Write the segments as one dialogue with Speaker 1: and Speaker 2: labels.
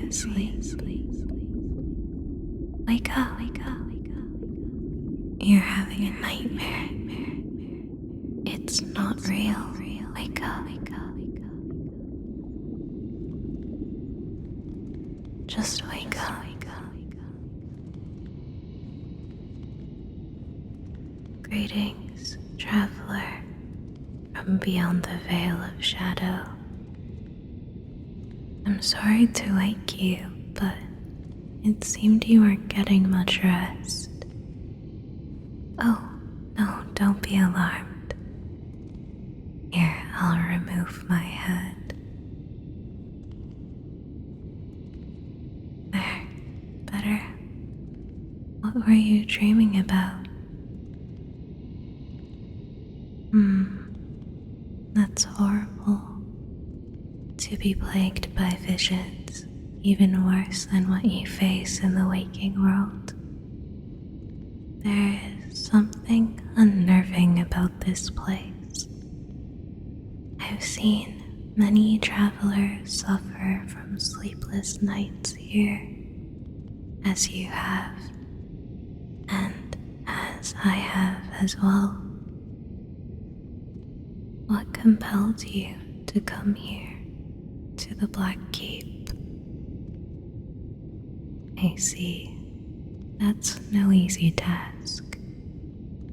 Speaker 1: asleep. Wake up. You're having a nightmare. It's not real. Wake up. Just wake up. Greetings, traveler, from beyond the veil of shadow. I'm sorry to wake you, but it seemed you weren't getting much rest. Oh, no, don't be alarmed. Here, I'll remove my head. There, better. What were you dreaming about? That's horrible. To be plagued by visions, even worse than what you face in the waking world. There is something unnerving about this place. I've seen many travelers suffer from sleepless nights here, as you have, and as I have as well. What compelled you to come here, to the Black Keep? I see. That's no easy task.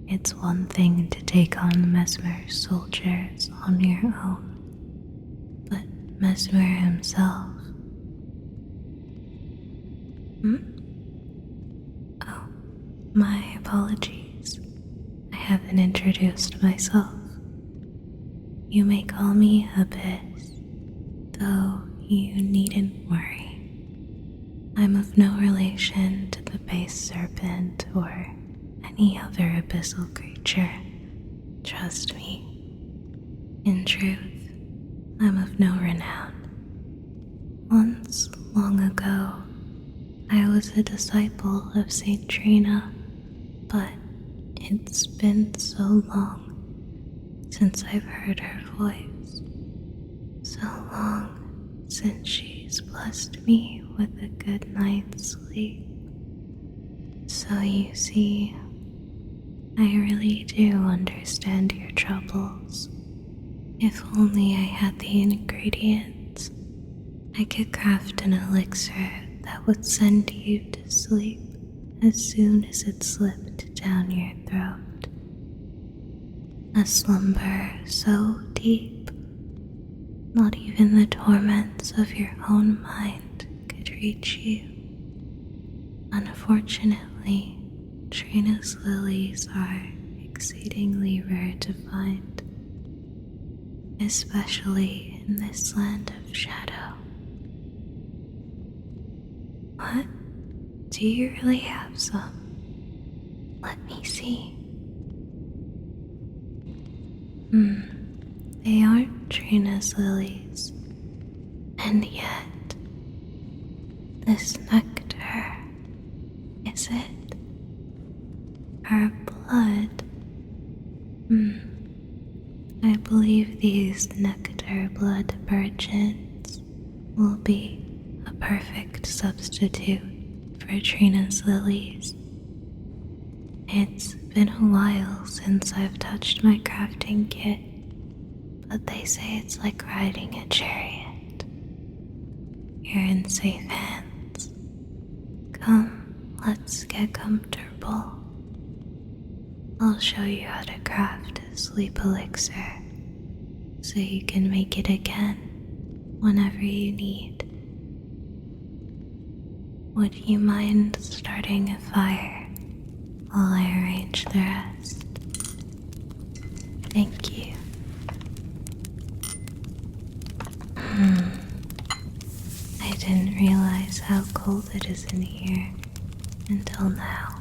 Speaker 1: It's one thing to take on Mesmer's soldiers on your own, but Mesmer himself... Oh, my apologies. I haven't introduced myself. You may call me Abys, though you needn't worry. I'm of no relation to the base serpent or any other abyssal creature. Trust me. In truth, I'm of no renown. Once, long ago, I was a disciple of Saint Trina, but it's been so long since I've heard her voice. So long since she's blessed me with a good night's sleep. So you see, I really do understand your troubles. If only I had the ingredients, I could craft an elixir that would send you to sleep as soon as it slipped down your throat. A slumber so deep, not even the torments of your own mind could reach you. Unfortunately, Trina's lilies are exceedingly rare to find, especially in this land of shadow. What? Do you really have some? Let me see. They aren't Trina's lilies, and yet, this nectar, is it? Her blood? I believe these nectar blood virgins will be a perfect substitute for Trina's lilies. It's been a while since I've touched my crafting kit, but they say it's like riding a chariot. You're in safe hands. Come, let's get comfortable. I'll show you how to craft a sleep elixir, so you can make it again whenever you need. Would you mind starting a fire while I arrange the rest? Thank you. I didn't realize how cold it is in here until now.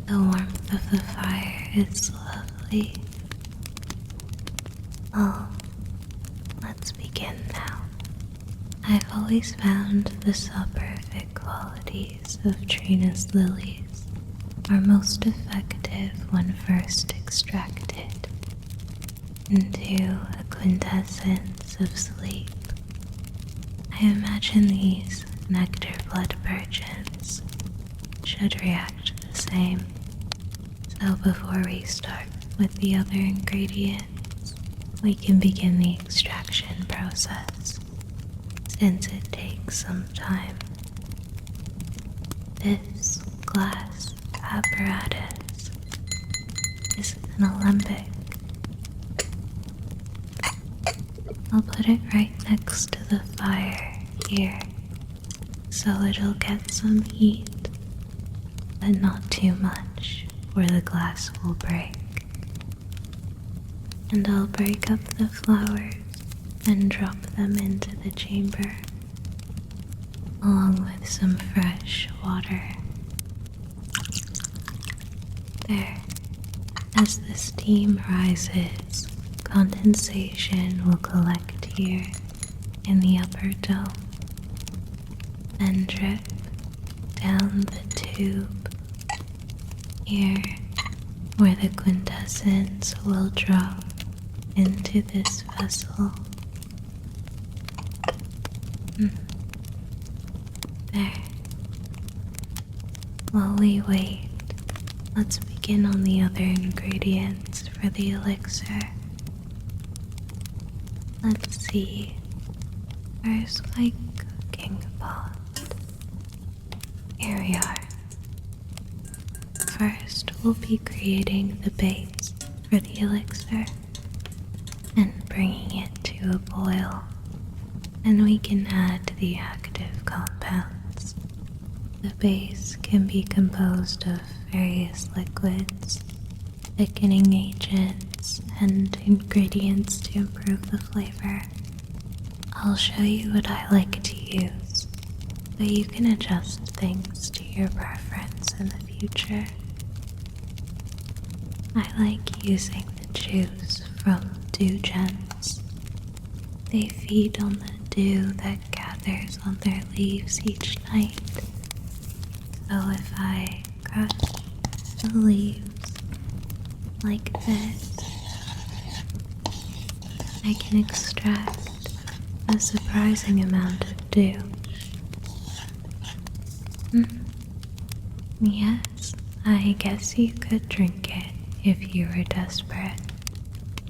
Speaker 1: The warmth of the fire is lovely. Well, let's begin now. I've always found the soporific qualities of Trina's lilies are most effective when first extracted into a quintessence of sleep. I I imagine these nectar blood virgins should react the same. So before we start with the other ingredients, we can begin the extraction process, since it takes some time. This glass apparatus is an alembic. I'll put it right next to the fire here, so it'll get some heat, but not too much, or the glass will break. And I'll break up the flowers and drop them into the chamber, along with some fresh water. There, as the steam rises, condensation will collect here in the upper dome, then drip down the tube here, where the quintessence will drop into this vessel. There. While we wait, let's begin on the other ingredients for the elixir. Let's see, where's my cooking pot? Here we are. First, we'll be creating the base for the elixir and bringing it to a boil. Then we can add the active compounds. The base can be composed of various liquids, thickening agents, and ingredients to improve the flavor. I'll show you what I like to use, but you can adjust things to your preference in the future. I like using the juice from dew gems. They feed on the dew that gathers on their leaves each night. So if I crush the leaves like this, I can extract a surprising amount of dew. Yes, I guess you could drink it if you were desperate.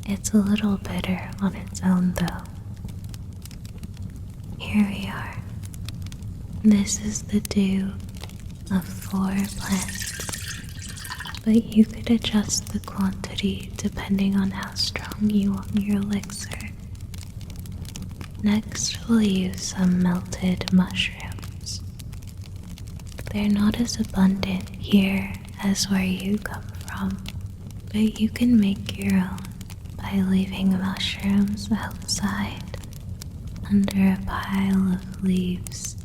Speaker 1: It's a little bitter on its own though. Here we are. This is the dew of 4 plants, but you could adjust the quantity depending on how strong you want your elixir. Next, we'll use some melted mushrooms. They're not as abundant here as where you come from, but you can make your own by leaving mushrooms outside under a pile of leaves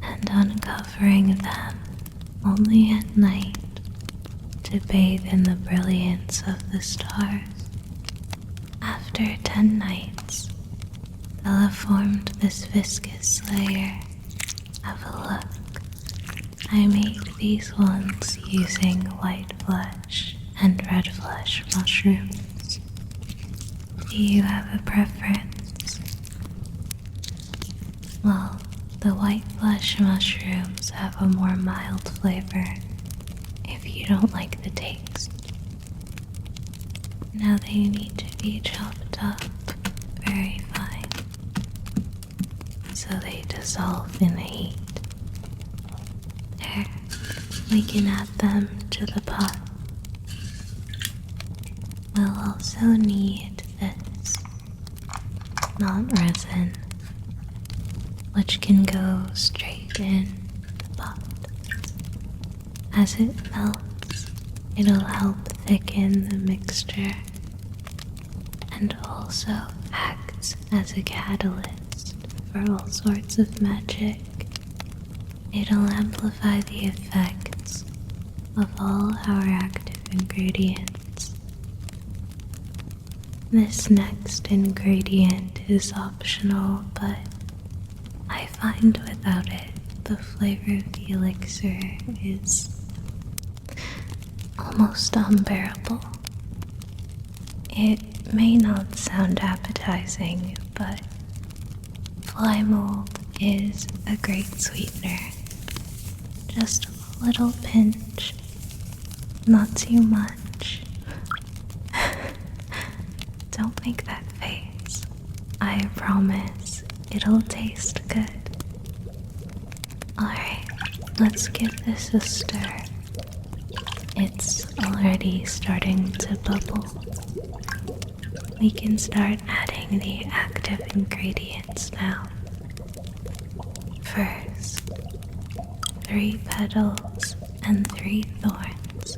Speaker 1: and uncovering them only at night to bathe in the brilliance of the stars. After 10 nights, they'll have formed this viscous layer. Have a look. I make these ones using white flesh and red flesh mushrooms. Do you have a preference? Well, the white flesh mushrooms have a more mild flavor if you don't like the taste. Now they need to be chopped up very fine so they dissolve in the heat. There, we can add them to the pot. We'll also need this, not resin, which can go straight in the pot. As it melts, it'll help thicken the mixture and also acts as a catalyst for all sorts of magic. It'll amplify the effects of all our active ingredients. This next ingredient is optional, but I find without it, the flavor of the elixir is almost unbearable. It may not sound appetizing, but fly mold is a great sweetener. Just a little pinch, not too much. Don't make that face. I promise it'll taste good. Alright, let's give this a stir. It's already starting to bubble. We can start adding the active ingredients now. First, 3 petals and 3 thorns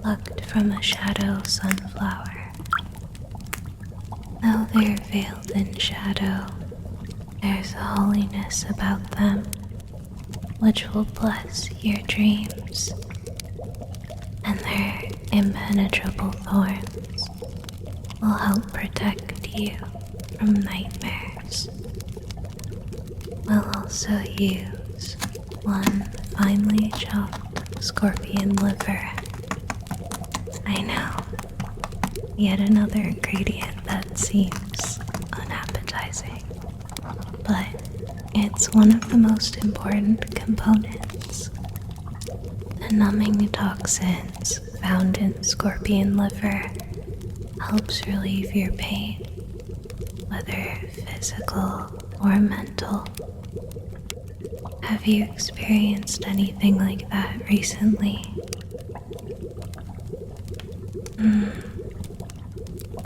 Speaker 1: plucked from a shadow sunflower. Though they're veiled in shadow, there's a holiness about them which will bless your dreams, and their impenetrable thorns will help protect you from nightmares. We'll also use 1 finely chopped scorpion liver. I know, yet another ingredient that seems unappetizing, but it's one of the most important components. The numbing toxins found in scorpion liver helps relieve your pain, whether physical or mental. Have you experienced anything like that recently?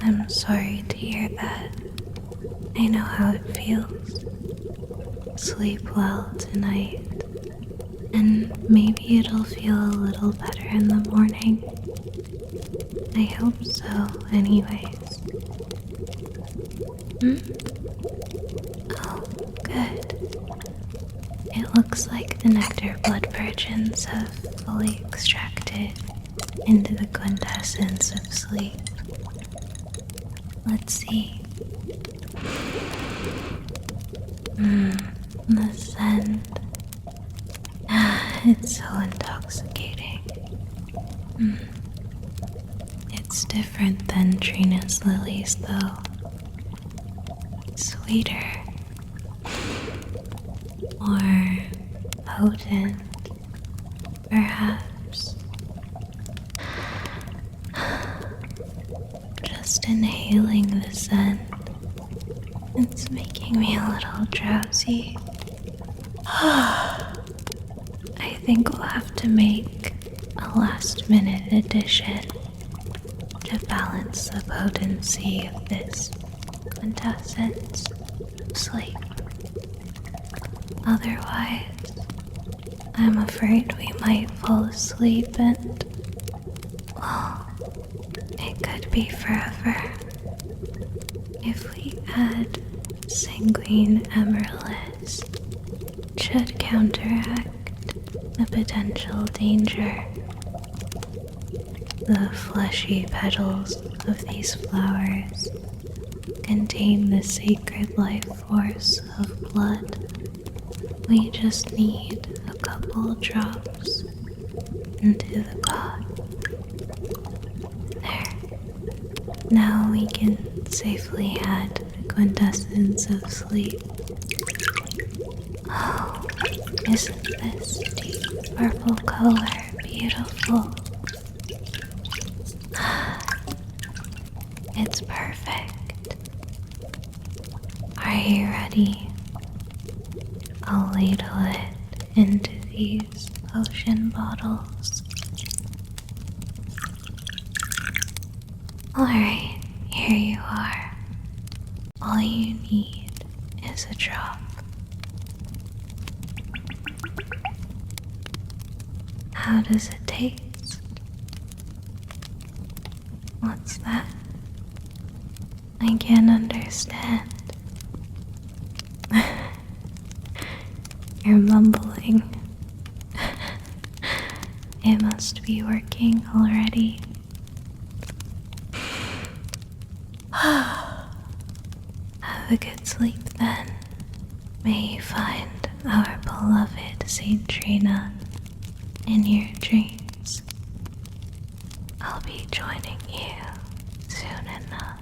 Speaker 1: I'm sorry to hear that. I know how it feels. Sleep well tonight, and maybe it'll feel a little better in the morning. I hope so, anyways. Oh, good. It looks like the nectar blood virgins have fully extracted into the quintessence of sleep. Let's see. The scent. It's so intoxicating. It's different than Trina's lilies, though. Sweeter. More potent, perhaps. Just inhaling the scent, it's making me a little drowsy. I think we'll have to make a last-minute addition to balance the potency of this quintessence of sleep. Otherwise, I'm afraid we might fall asleep and, well, it could be forever. If we add sanguine amaryllis, it should counteract the potential danger. The fleshy petals of these flowers contain the sacred life force of blood. We just need a couple drops into the pot. There. Now we can safely add the quintessence of sleep. Oh, isn't this deep purple color beautiful? It's perfect. Are you ready? I'll ladle it into these potion bottles. Alright, here you are. All you need is a drop. How does it taste? What's that? I can't understand. You're mumbling. It must be working already. Have a good sleep then. May you find our beloved Saint Trina in your dreams. I'll be joining you soon enough.